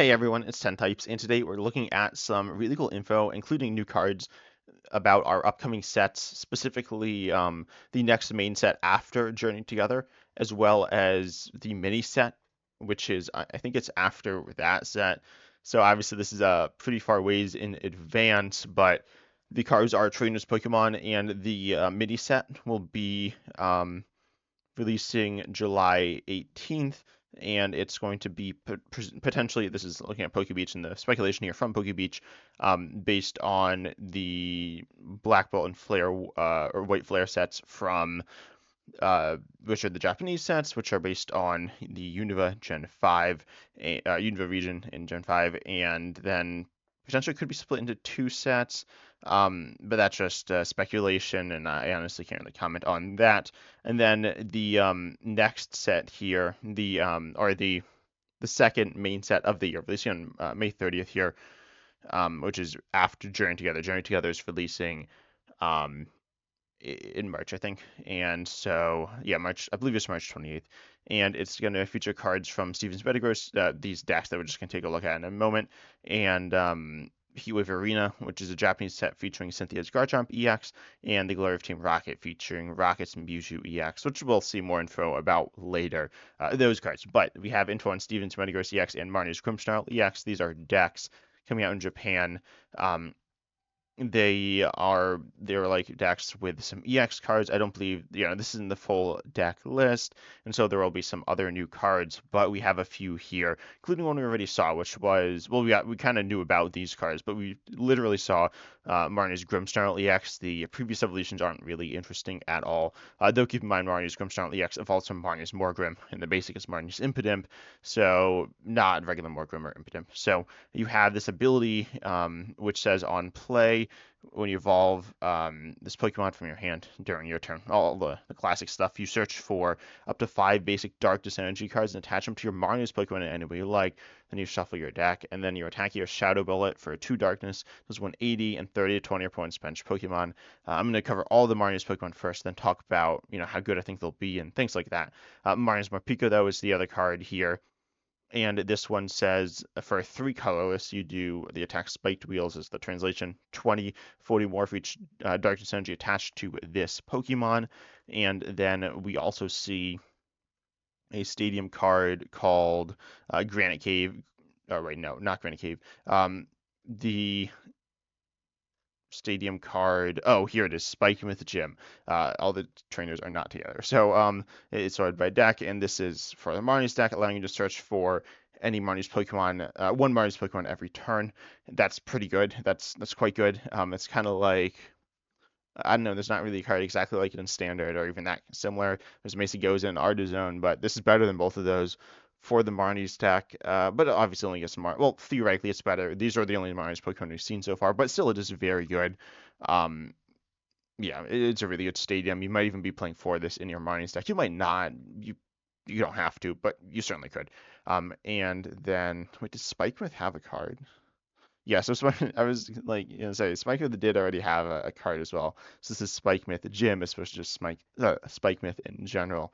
Hey everyone, it's 10 Types, and today we're looking at some really cool info, including new cards about our upcoming sets, specifically the next main set after Journey Together, as well as the mini set, which is, I think it's after that set. So obviously this is pretty far ways in advance, but the cards are trainers Pokemon, and the mini set will be releasing July 18th, and it's going to be potentially, this is looking at PokeBeach and the speculation here from PokeBeach, based on the Black Bolt and Flare or White Flare sets from which are the Japanese sets, which are based on the Unova Gen 5, Unova region in Gen 5, and then potentially could be split into two sets. But that's just speculation, and I honestly can't really comment on that. And then the next set here, the second main set of the year, releasing on May 30th here, which is after Journey Together. Journey Together is releasing um, in March, I think. And so, yeah, March, I believe it's March 28th. And it's going to feature cards from Steven's Metagross, these decks that we're just going to take a look at in a moment. And Heatwave Arena, which is a Japanese set featuring Cynthia's Garchomp EX, and the Glory of Team Rocket featuring Rocket's Mewtwo EX, which we'll see more info about later, those cards. But we have info on Steven's Metagross EX and Marnie's Grimmsnarl EX. These are decks coming out in Japan. They're like decks with some EX cards. I don't believe, this isn't the full deck list, and so there will be some other new cards, but we have a few here, including one we already saw, which was, well, we kind of knew about these cards, but we literally saw Marnie's Grimmsnarl EX. The previous evolutions aren't really interesting at all. Though keep in mind Marnie's Grimmsnarl EX evolves from Marnie's Morgrim, and the basic is Marnie's Impidimp, so not regular Morgrim or Impidimp. So you have this ability, which says on play, when you evolve this Pokemon from your hand during your turn, all the classic stuff, you search for up to 5 basic Darkness Energy cards and attach them to your Marnius Pokemon in any way you like. Then you shuffle your deck, and then you attack your Shadow Bullet for 2 Darkness, does 180 and 30 to 20 opponent's bench Pokemon. I'm going to cover all the Marnius Pokemon first, then talk about how good I think they'll be and things like that. Marnius Morpeko, though, is the other card here. And this one says for 3 colorless, you do the attack Spiked Wheels is the translation, 20, 40 more for each Darkness Energy attached to this Pokemon. And then we also see a stadium card called Granite Cave. Oh, wait, no, not Granite Cave. The stadium card. Oh, here it is, Spike with Gym. All the trainers are not together. So it's sorted by deck, and this is for the Marnie's deck, allowing you to search for any Marnie's Pokemon, one Marnie's Pokemon every turn. That's pretty good. That's quite good. It's kind of like, I don't know, there's not really a card exactly like it in Standard or even that similar. There's Macy Goes in Artizone, but this is better than both of those for the Marnie's deck. But it obviously only gets well, theoretically it's better. These are the only Marnie's Pokemon we've seen so far, but still it is very good. Um, yeah, it's a really good stadium. You might even be playing for this in your Marnie's deck. You might not. You don't have to, but you certainly could. And then wait, does Spikemouth have a card? Yeah, so I was like, say Spikemouth did already have a card as well. So this is Spikemouth. The gym is supposed to just Spikemouth in general.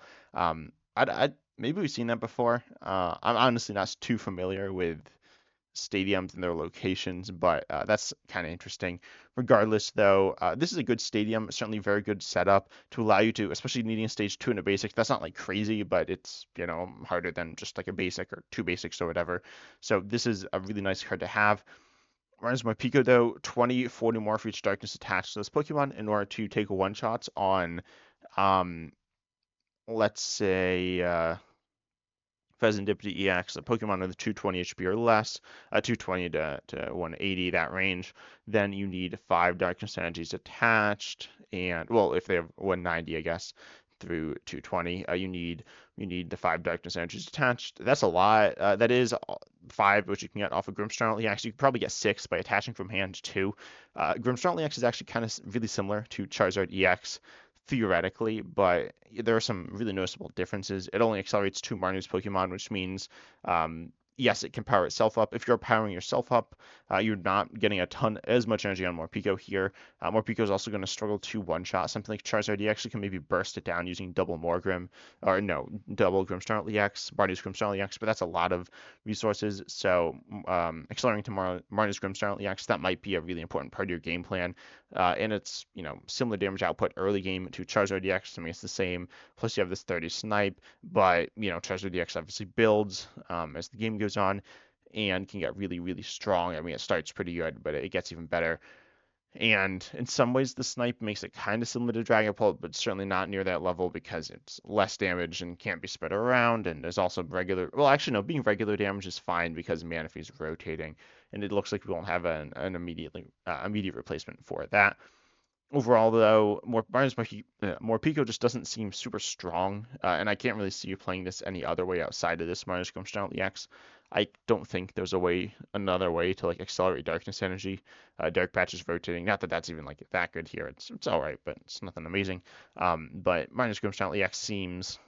Maybe we've seen that before. I'm honestly not too familiar with stadiums and their locations, but that's kind of interesting. Regardless, though, this is a good stadium, certainly very good setup to allow you to, especially needing a stage 2 in a basic. That's not like crazy, but it's, harder than just like a basic or 2 basics or whatever. So this is a really nice card to have. Runs my Pico, though, 20, 40 more for each Darkness attached to this Pokemon in order to take one-shots on, let's say, Pheasantipity EX, a Pokemon with 220 HP or less, 220 to 180, that range. Then you need 5 Darkness Energies attached, and, well, if they have 190, I guess, through 220, you need the 5 Darkness Energies attached. That's a lot. That is 5, which you can get off of Grimmsnarl EX. You could probably get 6 by attaching from hand too. Grimmsnarl EX is actually kind of really similar to Charizard EX theoretically, but there are some really noticeable differences. It only accelerates 2 Marnie's Pokemon, which means yes, it can power itself up. If you're powering yourself up, you're not getting a ton as much energy on Morpeko here. Morpeko is also going to struggle to one-shot something like Charizard. You actually can maybe burst it down using double Morgrim, or no, double Grimmsnarl EX, Barney's Grimmsnarl EX, but that's a lot of resources. So accelerating to Marnie's Grimmsnarl EX, that might be a really important part of your game plan. And it's, similar damage output early game to Charizard EX. I mean, it's the same. Plus you have this 30 snipe, but, Charizard EX obviously builds as the game goes on and can get really, really strong. I mean, it starts pretty good, but it gets even better. And in some ways, the snipe makes it kind of similar to Dragapult, but certainly not near that level because it's less damage and can't be spread around. And there's also regular, well, actually, no, being regular damage is fine because Manaphy is rotating, and it looks like we won't have an immediate replacement for that. Overall, though, Morpeko just doesn't seem super strong, and I can't really see you playing this any other way outside of this minus Grimmsnarl EX. I don't think there's another way to like accelerate Darkness Energy. Dark Patch is rotating. Not that that's even like that good here. It's all right, but it's nothing amazing. But minus Grimmsnarl EX seems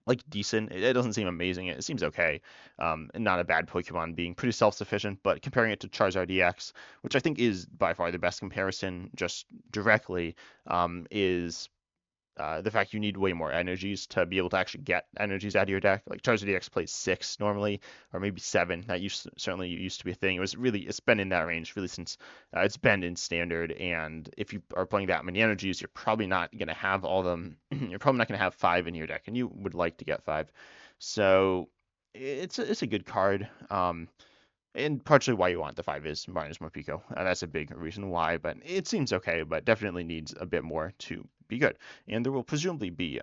like decent. It doesn't seem amazing. It seems okay. And not a bad Pokemon, being pretty self-sufficient. But comparing it to Charizard EX, which I think is by far the best comparison, just directly, is the fact you need way more energies to be able to actually get energies out of your deck. Like Charizard EX plays 6 normally, or maybe 7. That certainly used to be a thing. It's been in that range really since it's been in standard. And if you are playing that many energies, you're probably not going to have all of them. You're probably not going to have 5 in your deck, and you would like to get 5. So it's a good card. And partially why you want the 5 is minus Morpeko. That's a big reason why, but it seems okay, but definitely needs a bit more to be good. And there will presumably be,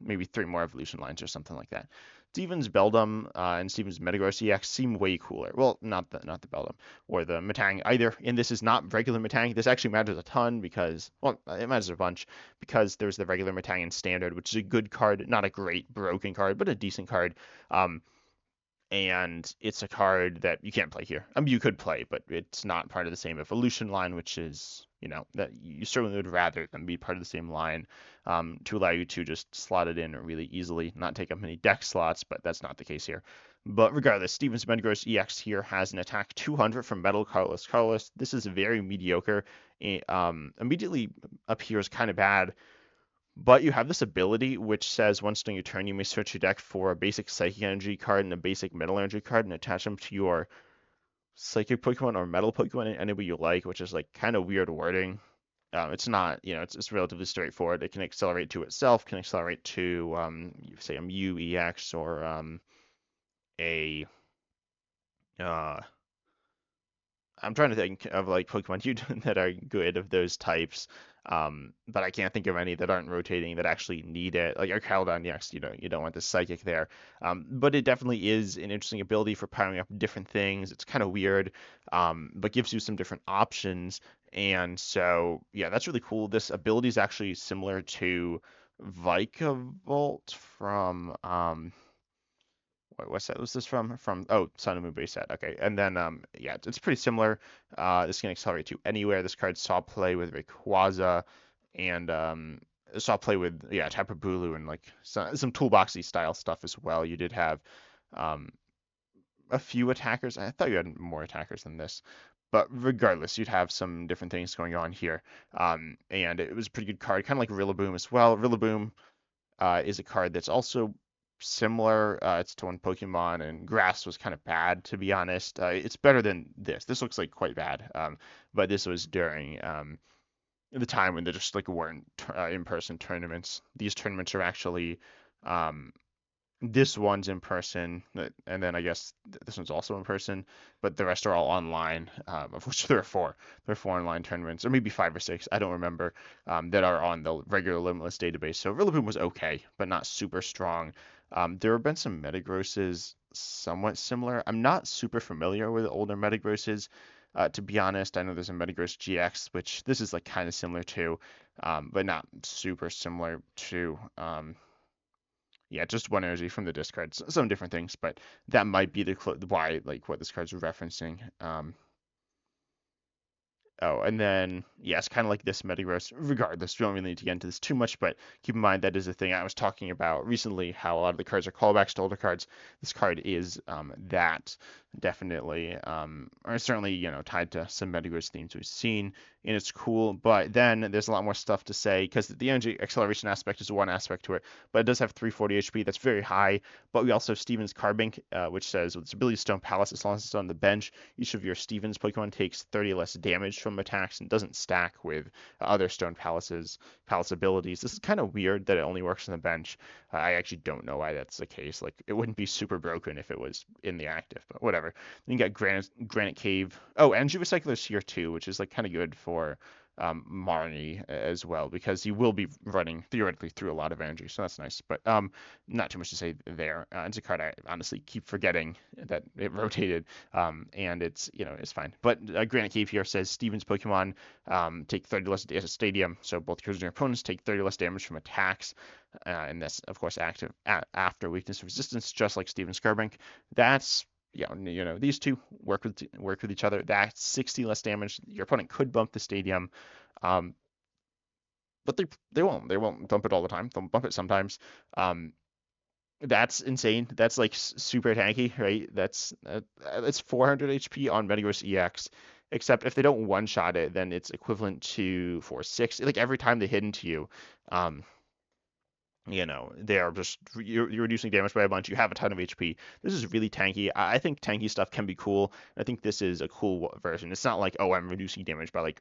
maybe 3 more evolution lines or something like that. Steven's Beldum and Steven's Metagross EX seem way cooler. Well, not the Beldum or the Metang either. And this is not regular Metang. This actually matters a ton because, well, it matters a bunch because there's the regular Metang in standard, which is a good card, not a great broken card, but a decent card. And it's a card that you can't play here. I mean, you could play, but it's not part of the same evolution line, which is, that you certainly would rather than be part of the same line to allow you to just slot it in really easily, not take up many deck slots, but that's not the case here. But regardless, Steven's Metagross EX here has an attack 200 from Metal Colorless. Colorless. This is very mediocre. It, immediately appears kind of bad. But you have this ability which says once during your turn, you may search your deck for a basic Psychic Energy card and a basic Metal Energy card and attach them to your Psychic Pokemon or Metal Pokemon in any way you like, which is like kind of weird wording. It's not, it's relatively straightforward. It can accelerate to itself, can accelerate to, say, a Mew EX or a uh, I'm trying to think of like Pokemon you that are good of those types, but I can't think of any that aren't rotating that actually need it. Like Arcaldon, yes, you don't want the Psychic there, but it definitely is an interesting ability for powering up different things. It's kind of weird, but gives you some different options, and so yeah, that's really cool. This ability is actually similar to Vikavolt from what set was this from? From Sun and Moon base set. Okay, and then yeah, it's pretty similar. This can accelerate to anywhere. This card saw play with Rayquaza, and saw play with Tapu Bulu and like some toolboxy style stuff as well. You did have um a few attackers. I thought you had more attackers than this. But regardless, you'd have some different things going on here. And it was a pretty good card, kind of like Rillaboom as well. Rillaboom is a card that's also similar. It's to one Pokemon, and Grass was kind of bad, to be honest. It's better than this. This looks like quite bad, but this was during the time when there just like weren't in-person tournaments. These tournaments are actually um, this one's in person, and then I guess this one's also in person, but the rest are all online, of which there are 4. There are 4 online tournaments, or maybe 5 or 6, I don't remember, that are on the regular Limitless database. So Rillaboom was okay, but not super strong. There have been some Metagrosses somewhat similar. I'm not super familiar with older Metagrosses, to be honest. I know there's a Metagross GX, which this is like kind of similar to, but not super similar to. Yeah, just 1 energy from the discard. Some different things, but that might be why, like, what this card's referencing. Oh, and then yes, kind of like this Metagross. Regardless, we don't really need to get into this too much, but keep in mind that is a thing I was talking about recently. How a lot of the cards are callbacks to older cards. This card is that definitely, or certainly tied to some Metagross themes we've seen, and it's cool. But then there's a lot more stuff to say because the energy acceleration aspect is one aspect to it, but it does have 340 HP. That's very high. But we also have Steven's Carbink, which says with its ability Stone Palace, as long as it's on the bench, each of your Stevens Pokemon takes 30 less damage from attacks and doesn't stack with other Stone Palace abilities. This is kind of weird that it only works on the bench. I actually don't know why that's the case. Like, it wouldn't be super broken if it was in the active, but whatever. Then you got Granite Cave. Oh, Energy Recycler's here too, which is like kind of good for Marnie as well, because he will be running theoretically through a lot of energy, so that's nice. But not too much to say there. It's a card I honestly keep forgetting that it rotated, and it's fine. But Granite Cave here says Steven's Pokemon take 30 less damage at Stadium, so both yours and your opponents take 30 less damage from attacks, and that's of course active after weakness resistance, just like Steven's Carbink. That's these two work with each other. That's 60 less damage. Your opponent could bump the Stadium, um, but they won't. They won't bump it all the time. They'll bump it sometimes. Um, that's insane. That's like super tanky, right? That's 400 HP on Metagross EX. Except if they don't one shot it, then it's equivalent to 460. Like every time they hit into you, um, they are just you're reducing damage by a bunch. You have a ton of HP. This is really tanky. I think tanky stuff can be cool. I think this is a cool version. It's not like, oh, I'm reducing damage by like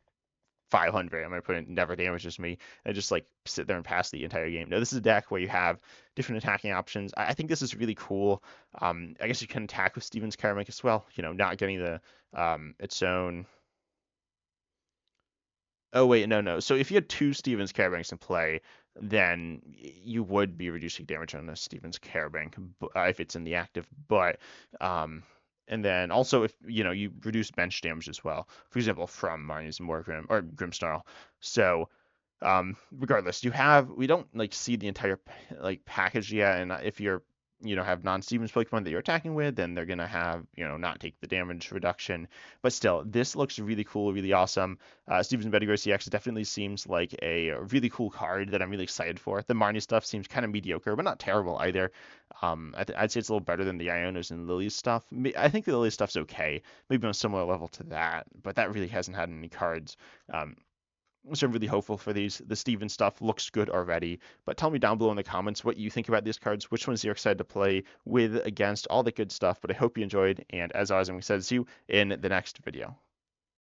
500. I'm gonna put in never damages me and just like sit there and pass the entire game. No, this is a deck where you have different attacking options. I think this is really cool. I guess you can attack with Steven's Karamik as well. Not getting the its own. Oh wait, no, no. So if you had two Stevens Carabanks in play, then you would be reducing damage on a Stevens Carabank if it's in the active. But and then also if you reduce bench damage as well. For example, from Marnie's Morgrim or Grimmsnarl. So regardless, we don't like see the entire like package yet, and if you're have non-Stevens Pokemon that you're attacking with, then they're gonna have not take the damage reduction. But still, this looks really cool, really awesome. Stevens Metagross EX definitely seems like a really cool card that I'm really excited for. The Marnie stuff seems kind of mediocre, but not terrible either. I'd say it's a little better than the Ionos and Lilies stuff. I think the Lilies stuff's okay, maybe on a similar level to that, but that really hasn't had any cards. So I'm really hopeful for these. The Steven stuff looks good already. But tell me down below in the comments what you think about these cards, which ones you're excited to play with, against, all the good stuff. But I hope you enjoyed. And as always, I'm excited to see you in the next video.